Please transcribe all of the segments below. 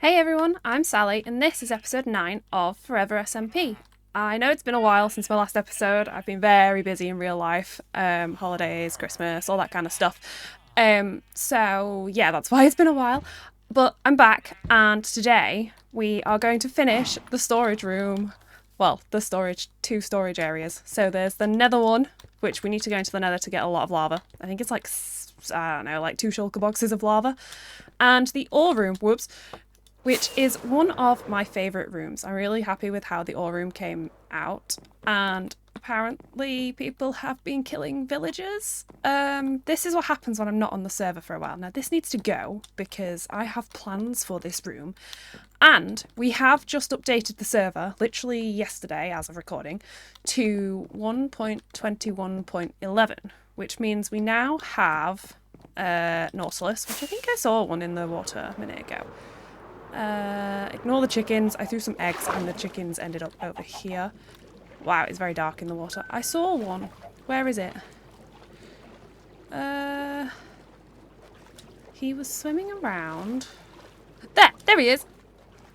Hey everyone, I'm Sally, and this is episode 9 of 4Ever SMP. I know it's been a while since my last episode. I've been very busy in real life, holidays, Christmas, all that kind of stuff. So yeah, that's why it's been a while. But I'm back, and today we are going to finish the storage room. Well, two storage areas. So there's the nether one, which we need to go into the nether to get a lot of lava. I think it's like, I don't know, like 2 shulker boxes of lava. And the ore room, which is one of my favourite rooms. I'm really happy with how the ore room came out, and apparently people have been killing villagers. This is what happens when I'm not on the server for a while. Now this needs to go because I have plans for this room, and we have just updated the server, literally yesterday as of recording, to 1.21.11, which means we now have Nautilus, which I think I saw one in the water a minute ago. Ignore the chickens. I threw some eggs and the chickens ended up over here. Wow, it's very dark in the water. I saw one. Where is it? He was swimming around. There he is.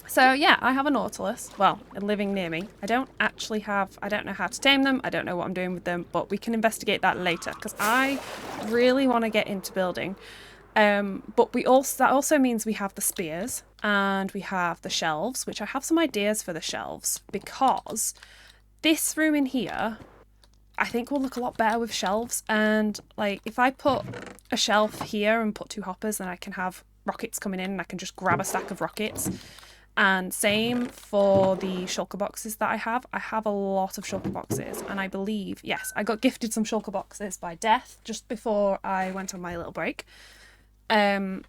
So yeah, I have a Nautilus. Well, living near me. I don't know how to tame them. I don't know what I'm doing with them, but we can investigate that later because I really want to get into building. But that also means we have the spears and we have the shelves, which I have some ideas for the shelves because this room in here, I think will look a lot better with shelves. And like if I put a shelf here and put 2 hoppers, then I can have rockets coming in and I can just grab a stack of rockets. And same for the shulker boxes that I have. I have a lot of shulker boxes, and I believe, yes, I got gifted some shulker boxes by Death just before I went on my little break. And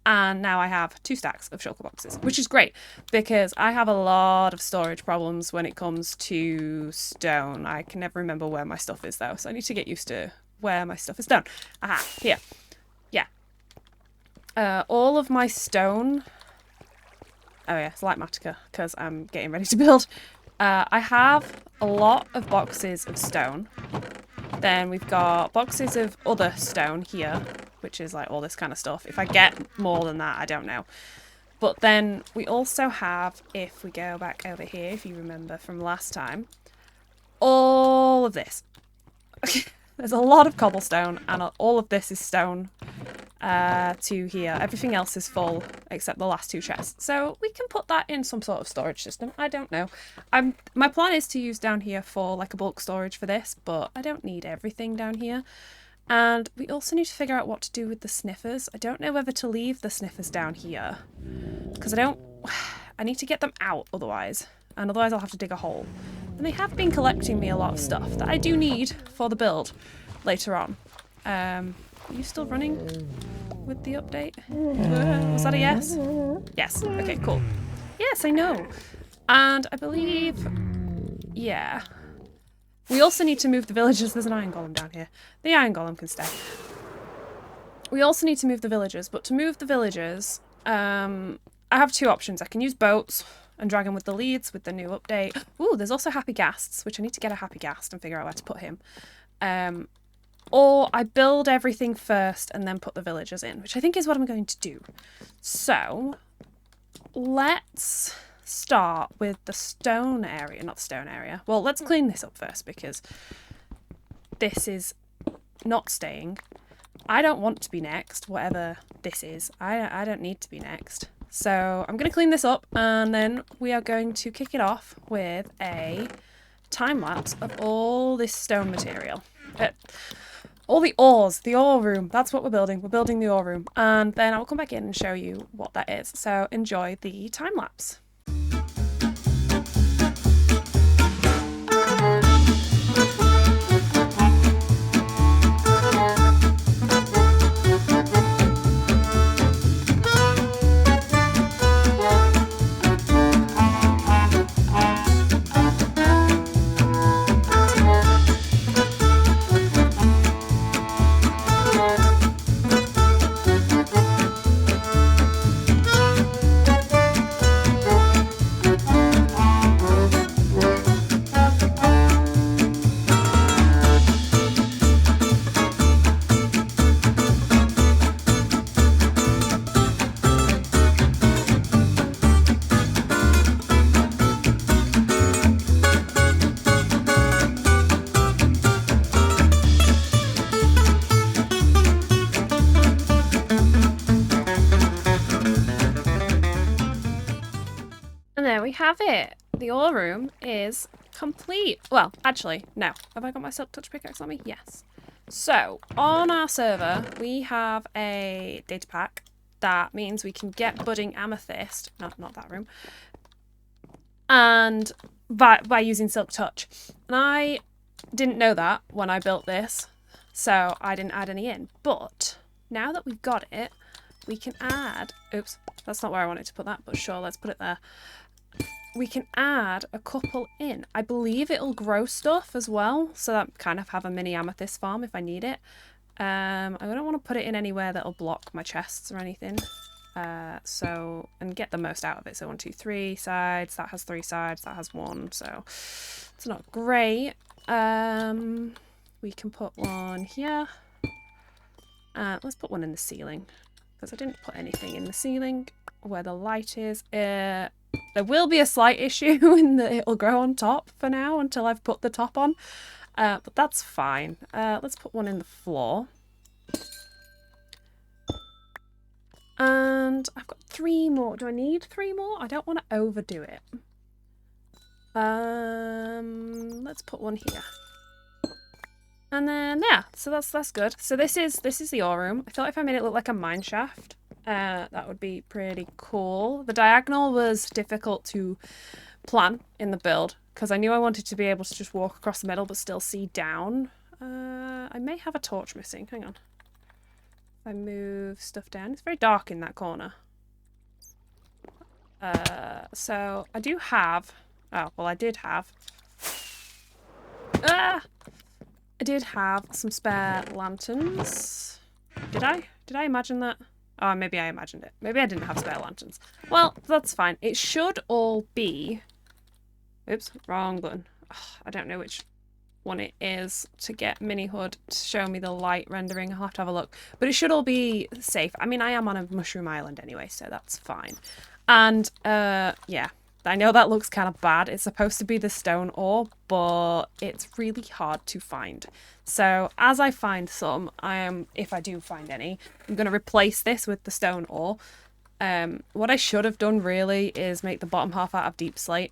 now I have 2 stacks of shulker boxes, which is great because I have a lot of storage problems when it comes to stone. I can never remember where my stuff is though, so I need to get used to where my stuff is down. Aha, here. Yeah. All of my stone... Oh yeah, it's light Matica because I'm getting ready to build. I have a lot of boxes of stone. Then we've got boxes of other stone here, which is like all this kind of stuff. If I get more than that, I don't know. But then we also have, if we go back over here, if you remember from last time, all of this. There's a lot of cobblestone and all of this is stone to here. Everything else is full except the last 2 chests. So we can put that in some sort of storage system. I don't know. My plan is to use down here for like a bulk storage for this, but I don't need everything down here. And we also need to figure out what to do with the sniffers. I don't know whether to leave the sniffers down here because I need to get them out otherwise. And otherwise I'll have to dig a hole. And they have been collecting me a lot of stuff that I do need for the build later on. Are you still running with the update? Was that a yes? Yes. Okay, cool. Yes, I know. And I believe... Yeah. We also need to move the villagers. There's an iron golem down here. The iron golem can stay. We also need to move the villagers. But to move the villagers, I have 2 options. I can use boats and drag him with the leads with the new update. Ooh, there's also Happy Ghasts, which I need to get a Happy Ghast and figure out where to put him. Or I build everything first and then put the villagers in, which I think is what I'm going to do. So, let's start with the stone area. Not the stone area. Well, let's clean this up first because this is not staying. I don't want to be next, whatever this is. I don't need to be next. So I'm going to clean this up and then we are going to kick it off with a time lapse of all this stone material. All the ores, the ore room, that's what we're building. We're building the ore room. And then I'll come back in and show you what that is. So enjoy the time lapse. And there we have it. The ore room is complete. Well, actually, no. Have I got my silk touch pickaxe on me? Yes. So, on our server, we have a data pack. That means we can get budding amethyst. Not that room. And by using silk touch. And I didn't know that when I built this. So, I didn't add any in. But, now that we've got it, we can add... Oops, that's not where I wanted to put that. But sure, let's put it there. We can add a couple in. I believe it'll grow stuff as well, so that kind of have a mini amethyst farm if I need it. I don't want to put it in anywhere that'll block my chests or anything. And get the most out of it. So 1, 2, 3 sides. That has 3 sides. That has 1. So it's not great. We can put one here. Let's put one in the ceiling because I didn't put anything in the ceiling where the light is. There will be a slight issue in that it'll grow on top for now until I've put the top on. But that's fine. Let's put one in the floor. And I've got 3 more. Do I need 3 more? I don't want to overdo it. Let's put one here. And then, yeah, so that's good. So this is the ore room. I thought if I made it look like a mine shaft, that would be pretty cool. The diagonal was difficult to plan in the build because I knew I wanted to be able to just walk across the middle but still see down. I may have a torch missing. Hang on. If I move stuff down, it's very dark in that corner. So I do have... Oh, well, I did have... I did have some spare lanterns. Did I? Did I imagine that? Oh, maybe I imagined it. Maybe I didn't have spare lanterns. Well, that's fine. It should all be... Oops, wrong button. Oh, I don't know which one it is to get Mini Hood to show me the light rendering. I'll have to have a look. But it should all be safe. I mean, I am on a mushroom island anyway, so that's fine. And, yeah. I know that looks kind of bad. It's supposed to be the stone ore, but it's really hard to find. So as I find some, if I do find any, I'm going to replace this with the stone ore. What I should have done really is make the bottom half out of deep slate,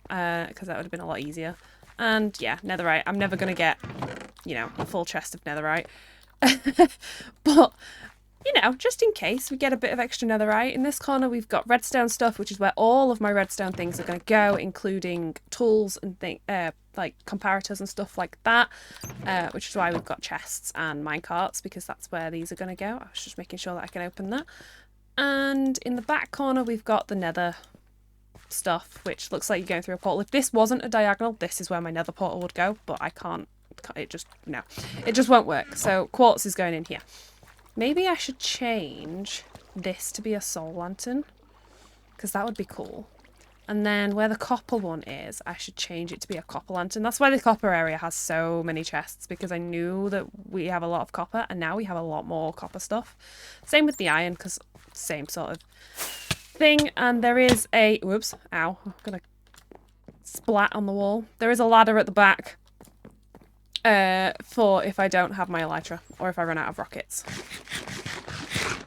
because that would have been a lot easier. And yeah, netherite. I'm never going to get, you know, a full chest of netherite. But... you know, just in case we get a bit of extra netherite. In this corner, we've got redstone stuff, which is where all of my redstone things are going to go, including tools and like comparators and stuff like that, which is why we've got chests and minecarts, because that's where these are going to go. I was just making sure that I can open that. And in the back corner, we've got the nether stuff, which looks like you're going through a portal. If this wasn't a diagonal, this is where my nether portal would go, but I can't, it just won't work. So quartz is going in here. Maybe I should change this to be a soul lantern, because that would be cool. And then where the copper one is, I should change it to be a copper lantern. That's why the copper area has so many chests, because I knew that we have a lot of copper, and now we have a lot more copper stuff. Same with the iron, because same sort of thing. And there is a... whoops, ow, I'm going to splat on the wall. There is a ladder at the back. For if I don't have my elytra or if I run out of rockets.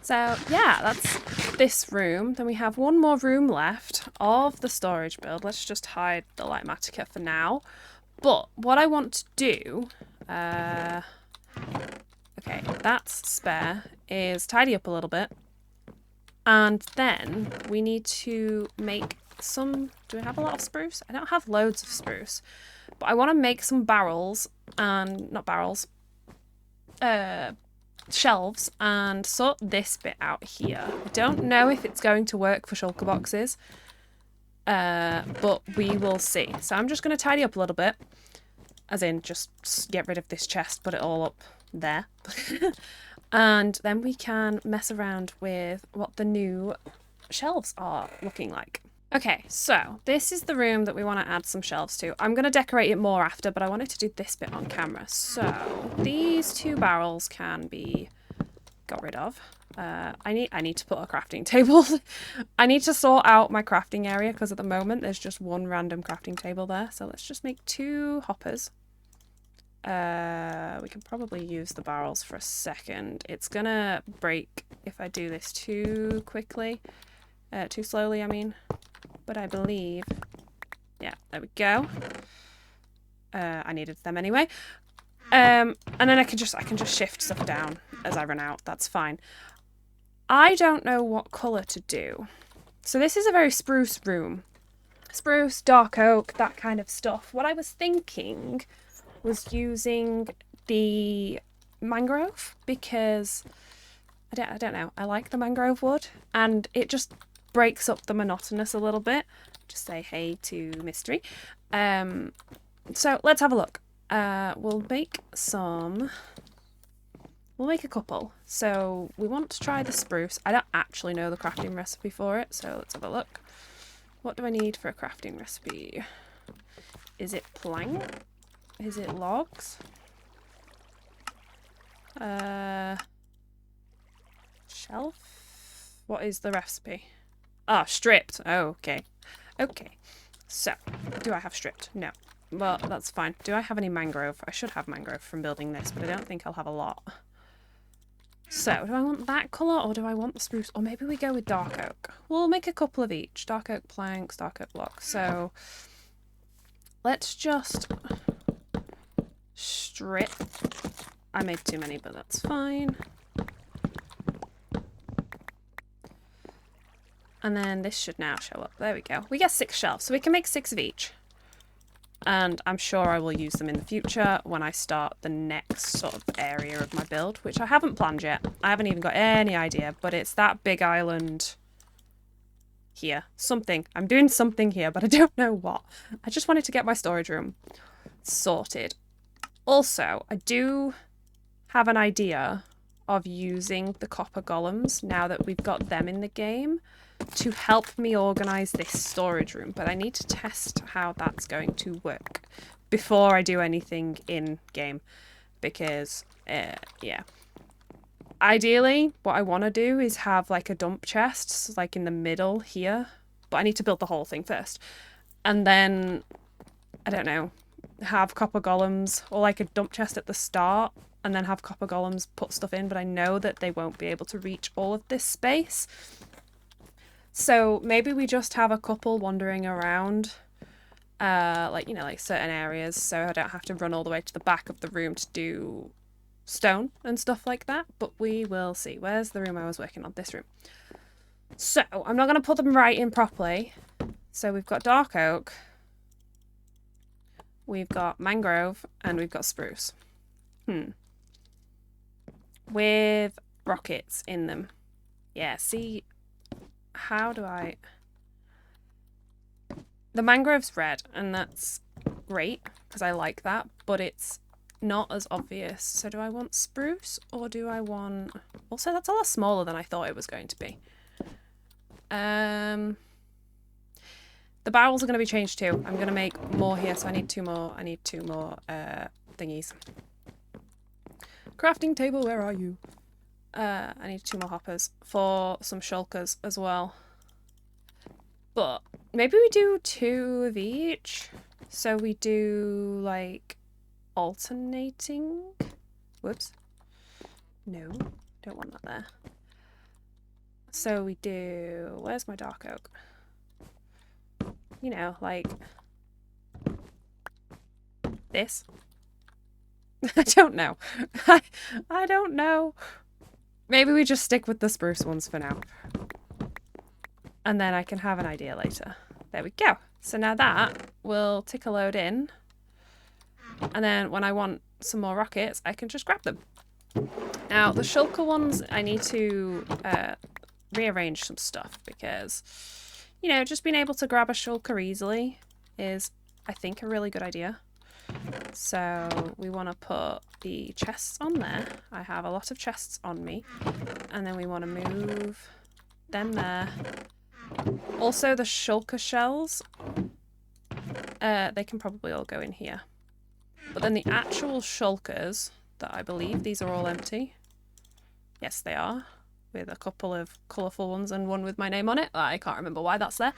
So yeah, that's this room. Then we have one more room left of the storage build. Let's just hide the Lightmatica for now. But what I want to do, okay, that's spare, is tidy up a little bit. And then we need to make some, do we have a lot of spruce? I don't have loads of spruce. But I want to make some barrels, and not barrels, shelves, and sort this bit out here. I don't know if it's going to work for shulker boxes, but we will see. So I'm just going to tidy up a little bit, as in just get rid of this chest, put it all up there. And then we can mess around with what the new shelves are looking like. Okay, so this is the room that we want to add some shelves to. I'm going to decorate it more after, but I wanted to do this bit on camera. So these 2 barrels can be got rid of. I need to put a crafting table. I need to sort out my crafting area because at the moment there's just one random crafting table there. So let's just make 2 hoppers. We can probably use the barrels for a second. It's going to break if I do this too quickly. Too slowly, I mean. but I believe... Yeah, there we go. I needed them anyway. And then I can just shift stuff down as I run out. That's fine. I don't know what colour to do. So this is a very spruce room. Spruce, dark oak, that kind of stuff. What I was thinking was using the mangrove because I don't know. I like the mangrove wood and it just breaks up the monotonous a little bit. Just say hey to Mystery. So let's have a look. We'll make a couple. So we want to try the spruce. I don't actually know the crafting recipe for it, so let's have a look. What do I need for a crafting recipe? Is it plank? Is it logs? Shelf? What is the recipe? Ah, stripped. Oh, okay. Okay. So, do I have stripped? No. Well, that's fine. Do I have any mangrove? I should have mangrove from building this, but I don't think I'll have a lot. So, do I want that colour or do I want the spruce? Or maybe we go with dark oak. We'll make a couple of each. Dark oak planks, dark oak blocks. So, let's just strip. I made too many, but that's fine. And then this should now show up. There we go. We get 6 shelves, so we can make 6 of each. And I'm sure I will use them in the future when I start the next sort of area of my build, which I haven't planned yet. I haven't even got any idea, but it's that big island here. Something. I'm doing something here, but I don't know what. I just wanted to get my storage room sorted. Also, I do have an idea of using the copper golems now that we've got them in the game to help me organise this storage room, but I need to test how that's going to work before I do anything in game because yeah, ideally what I want to do is have like a dump chest like in the middle here, but I need to build the whole thing first and then I don't know, have copper golems or like a dump chest at the start and then have copper golems put stuff in, but I know that they won't be able to reach all of this space. So maybe we just have a couple wandering around, like, you know, like certain areas, so I don't have to run all the way to the back of the room to do stone and stuff like that, but we will see. Where's the room I was working on? This room. So I'm not going to put them right in properly. So we've got dark oak, we've got mangrove, and we've got spruce. With rockets in them. Yeah, see... How do I... The mangrove's red, and that's great, because I like that, but it's not as obvious. So do I want spruce, or do I want... Also, that's a lot smaller than I thought it was going to be. The barrels are going to be changed too. I'm going to make more here, so I need 2 more. I need 2 more thingies. Crafting table, where are you? I need 2 more hoppers for some shulkers as well. But maybe we do 2 of each. So we do like alternating. Whoops. No, don't want that there. So we do, where's my dark oak? You know, like this. I don't know. I don't know. Maybe we just stick with the spruce ones for now. And then I can have an idea later. There we go. So now that will tick a load in. And then when I want some more rockets, I can just grab them. Now, the shulker ones, I need to rearrange some stuff because, you know, just being able to grab a shulker easily is, I think, a really good idea. So we want to put the chests on there. I have a lot of chests on me. And then we want to move them there. Also, the shulker shells, they can probably all go in here. But then the actual shulkers, that I believe these are all empty. Yes, they are. With a couple of colourful ones and one with my name on it. I can't remember why that's there.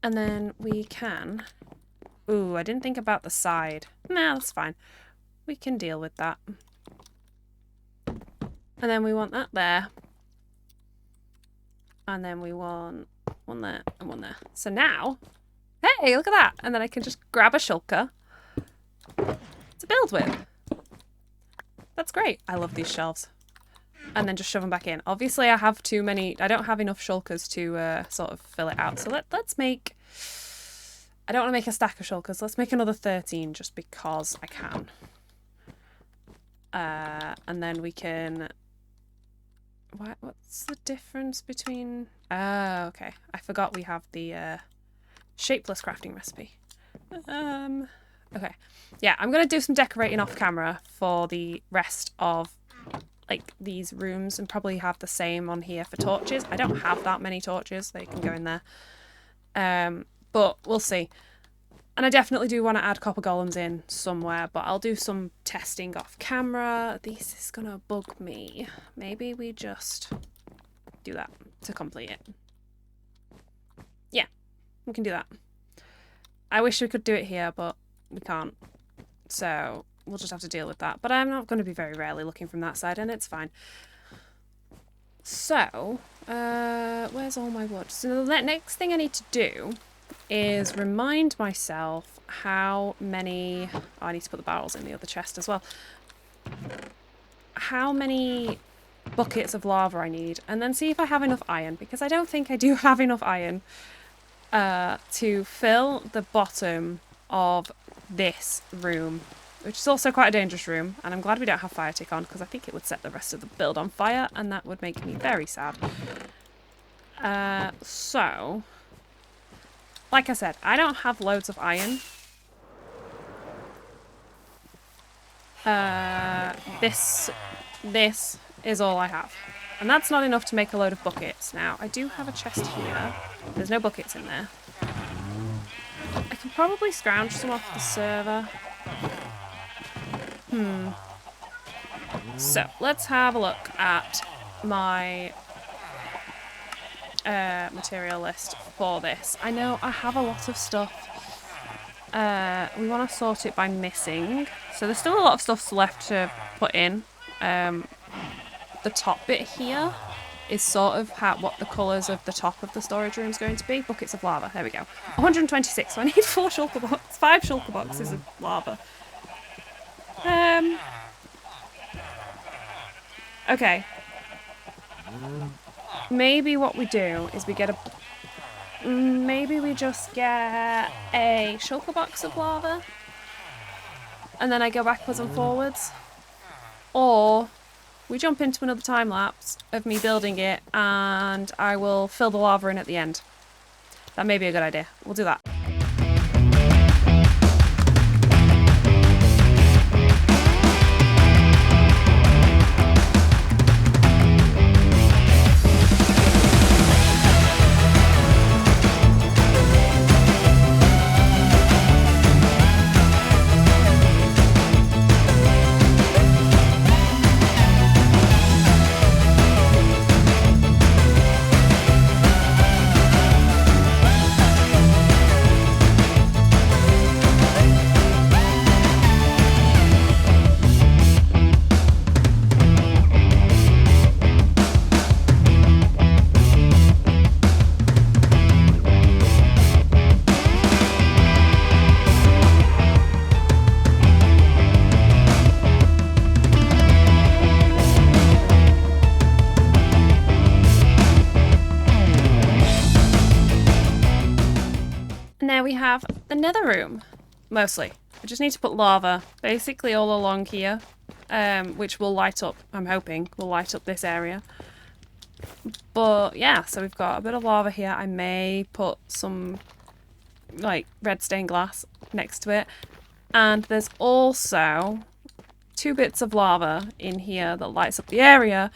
And then we can... Ooh, I didn't think about the side. Nah, that's fine. We can deal with that. And then we want that there. And then we want one there, and one there. So now, hey, look at that. And then I can just grab a shulker to build with. That's great. I love these shelves. And then just shove them back in. Obviously, I have too many. I don't have enough shulkers to sort of fill it out. So let's make... I don't want to make a stack of shulkers. Let's make another 13 just because I can. And then we can... What's the difference between... Oh, okay. I forgot we have the shapeless crafting recipe. Okay. Yeah, I'm going to do some decorating off camera for the rest of like these rooms and probably have the same on here for torches. I don't have that many torches. They can go in there. But we'll see. And I definitely do want to add copper golems in somewhere, but I'll do some testing off camera. This is going to bug me. Maybe we just do that to complete it. Yeah, we can do that. I wish we could do it here, but we can't. So we'll just have to deal with that. But I'm not going to be very rarely looking from that side, and it's fine. So, where's all my wood? So the next thing I need to do is remind myself how many... Oh, I need to put the barrels in the other chest as well. How many buckets of lava I need, and then see if I have enough iron, because I don't think I do have enough iron to fill the bottom of this room, which is also quite a dangerous room, and I'm glad we don't have fire tick on because I think it would set the rest of the build on fire and that would make me very sad. So, like I said, I don't have loads of iron. This is all I have. And that's not enough to make a load of buckets. Now, I do have a chest here. There's no buckets in there. I can probably scrounge some off the server. So, let's have a look at my material list for this. I know I have a lot of stuff. We want to sort it by missing. So there's still a lot of stuff left to put in. The top bit here is sort of what the colours of the top of the storage room is going to be. Buckets of lava. There we go. 126. So I need 4 shulker boxes. 5 shulker boxes of lava. Okay. Maybe what we do is we get a... Maybe we just get a shulker box of lava. And then I go backwards and forwards. Or we jump into another time lapse of me building it and I will fill the lava in at the end. That may be a good idea. We'll do that. Now we have the nether room, mostly. I just need to put lava basically all along here, which will light up, I'm hoping, will light up this area. But yeah, so we've got a bit of lava here. I may put some like red stained glass next to it. And there's also 2 bits of lava in here that lights up the area.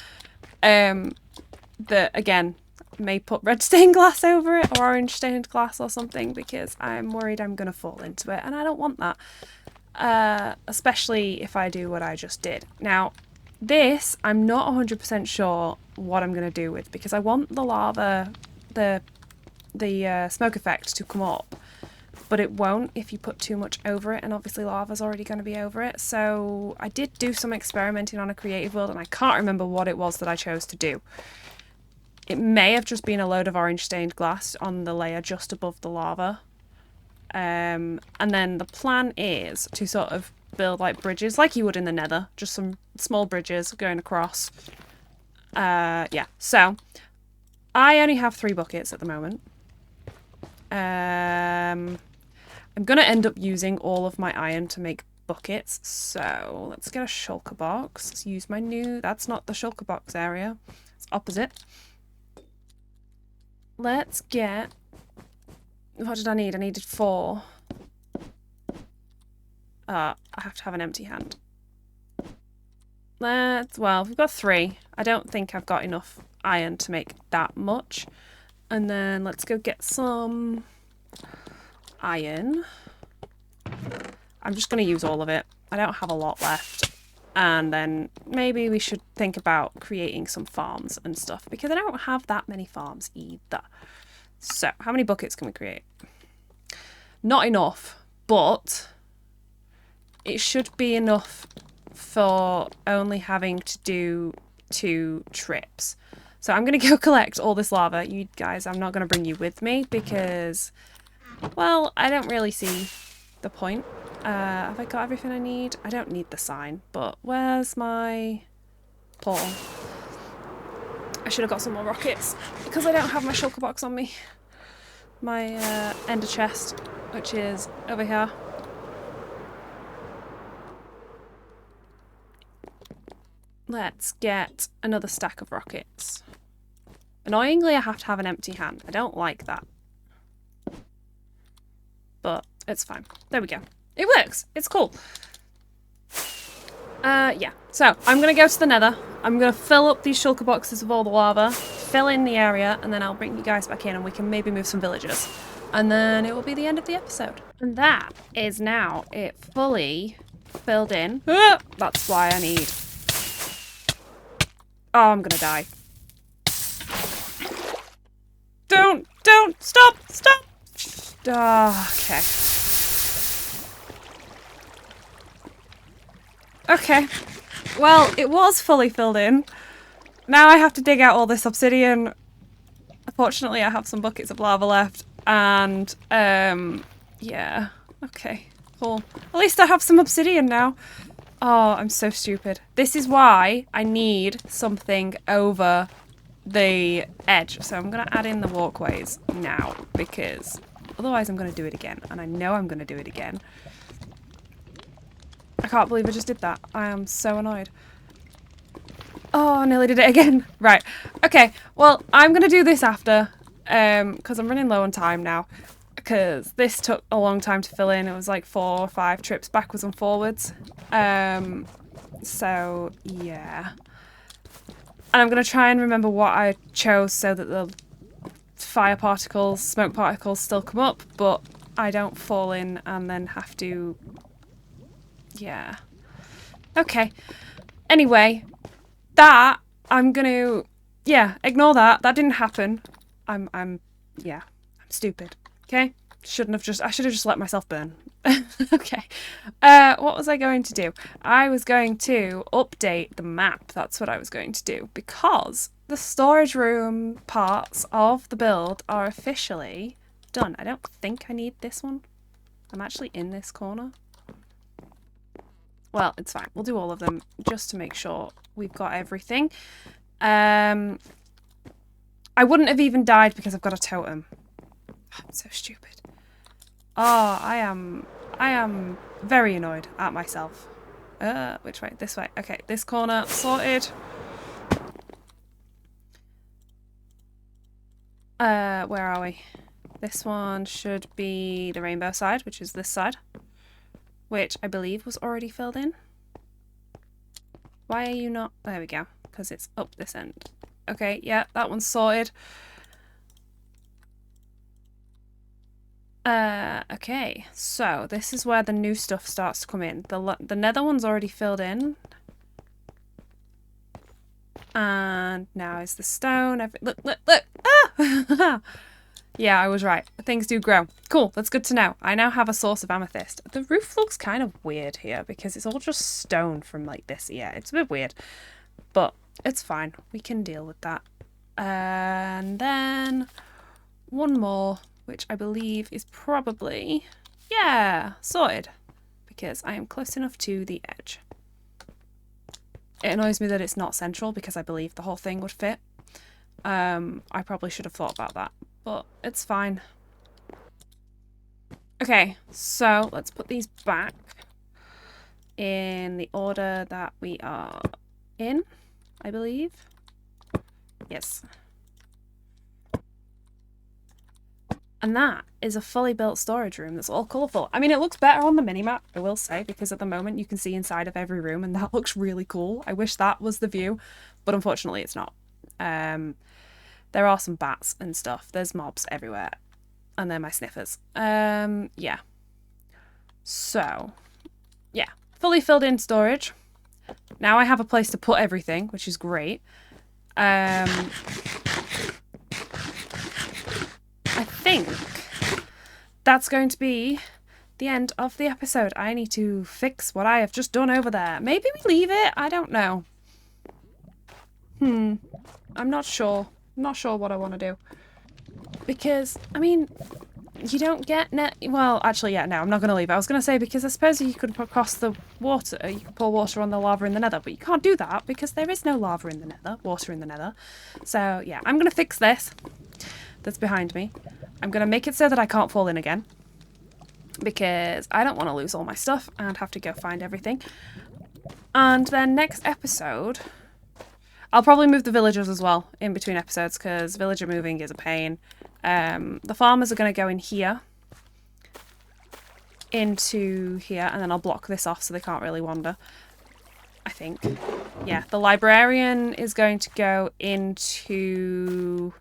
That again, may put red stained glass over it or orange stained glass or something because I'm worried I'm going to fall into it and I don't want that. Especially if I do what I just did. Now, this I'm not 100% sure what I'm going to do with because I want the lava, the smoke effect to come up, but it won't if you put too much over it, and obviously lava's already going to be over it. So I did do some experimenting on a creative world and I can't remember what it was that I chose to do. It may have just been a load of orange stained glass on the layer just above the lava. And then the plan is to sort of build like bridges like you would in the nether. Just some small bridges going across. Yeah, so I only have 3 buckets at the moment. I'm going to end up using all of my iron to make buckets. So let's get a shulker box. Let's use my new... That's not the shulker box area. It's opposite. Let's get... What did I need? I needed 4. I have to have an empty hand. Well, we've got 3. I don't think I've got enough iron to make that much. And then let's go get some iron. I'm just going to use all of it. I don't have a lot left. And then maybe we should think about creating some farms and stuff, because I don't have that many farms either. So, how many buckets can we create? Not enough, but it should be enough for only having to do 2 trips. So I'm going to go collect all this lava. You guys, I'm not going to bring you with me because, well, I don't really see the point. Have I got everything I need? I don't need the sign, but where's my portal? I should have got some more rockets because I don't have my shulker box on me. My ender chest, which is over here. Let's get another stack of rockets. Annoyingly, I have to have an empty hand. I don't like that. But it's fine. There we go. It works. It's cool. Yeah. So, I'm going to go to the nether. I'm going to fill up these shulker boxes with all the lava, fill in the area, and then I'll bring you guys back in and we can maybe move some villagers. And then it will be the end of the episode. And that is now it fully filled in. That's why I need... Oh, I'm gonna die. Don't, stop. Okay. Okay. Well, it was fully filled in. Now I have to dig out all this obsidian. Fortunately, I have some buckets of lava left. And, yeah. Okay, cool. At least I have some obsidian now. Oh, I'm so stupid. This is why I need something over the edge. So I'm going to add in the walkways now because otherwise I'm going to do it again. And I know I'm going to do it again. I can't believe I just did that. I am so annoyed. Oh, I nearly did it again. Right. Okay. Well, I'm going to do this after because I'm running low on time now. Because this took a long time to fill in. It was like 4 or 5 trips backwards and forwards. So, yeah. And I'm going to try and remember what I chose so that the fire particles, smoke particles still come up, but I don't fall in and then have to... Yeah. Okay. Anyway, that, I'm going to... Yeah, ignore that. That didn't happen. I'm stupid. Okay, I should have just let myself burn. Okay, what was I going to do? I was going to update the map. That's what I was going to do because the storage room parts of the build are officially done. I don't think I need this one. I'm actually in this corner. Well, it's fine. We'll do all of them just to make sure we've got everything. I wouldn't have even died because I've got a totem. I'm so stupid. Oh, I am very annoyed at myself. Which way? This way. Okay, this corner sorted. Where are we? This one should be the rainbow side, which is this side. Which I believe was already filled in. Why are you not? There we go. Because it's up this end. Okay, yeah, that one's sorted. Okay, so this is where the new stuff starts to come in. The nether one's already filled in. And now is the stone. Look! Ah! Yeah, I was right. Things do grow. Cool, that's good to know. I now have a source of amethyst. The roof looks kind of weird here because it's all just stone from like this. Yeah, it's a bit weird. But it's fine. We can deal with that. And then one more, which I believe is probably, yeah, sorted. Because I am close enough to the edge. It annoys me that it's not central because I believe the whole thing would fit. I probably should have thought about that, but it's fine. Okay, so let's put these back in the order that we are in, I believe. Yes. And that is a fully built storage room that's all colourful. I mean, it looks better on the minimap, I will say, because at the moment you can see inside of every room and that looks really cool. I wish that was the view, but unfortunately it's not. There are some bats and stuff. There's mobs everywhere. And they're my sniffers. Yeah. So, yeah. Fully filled in storage. Now I have a place to put everything, which is great. I think that's going to be the end of the episode. I need to fix what I have just done over there. Maybe we leave it? I don't know. I'm not sure. I'm not sure what I want to do. Because, I mean, you don't get well, actually, yeah, no, I'm not going to leave it. I was going to say, because I suppose you could put across the water, you could pour water on the lava in the nether, but you can't do that because there is no lava in the nether, water in the nether. So, yeah, I'm going to fix this that's behind me. I'm going to make it so that I can't fall in again because I don't want to lose all my stuff and have to go find everything. And then next episode, I'll probably move the villagers as well in between episodes because villager moving is a pain. The farmers are going to go in here, into here, and then I'll block this off so they can't really wander, I think. Yeah, the librarian is going to go into...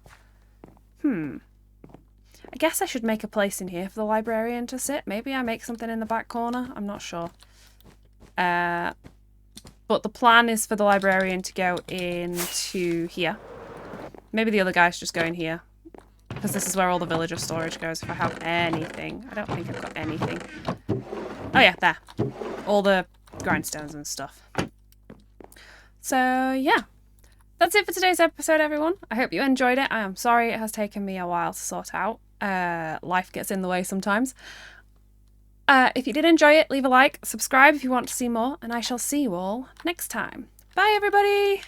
I guess I should make a place in here for the librarian to sit. Maybe I make something in the back corner. I'm not sure. But the plan is for the librarian to go into here. Maybe the other guys just go in here. Because this is where all the villager storage goes if I have anything. I don't think I've got anything. Oh yeah, there. All the grindstones and stuff. So yeah. That's it for today's episode, everyone. I hope you enjoyed it. I am sorry it has taken me a while to sort out. Life gets in the way sometimes. If you did enjoy it, leave a like, subscribe if you want to see more, and I shall see you all next time. Bye, everybody!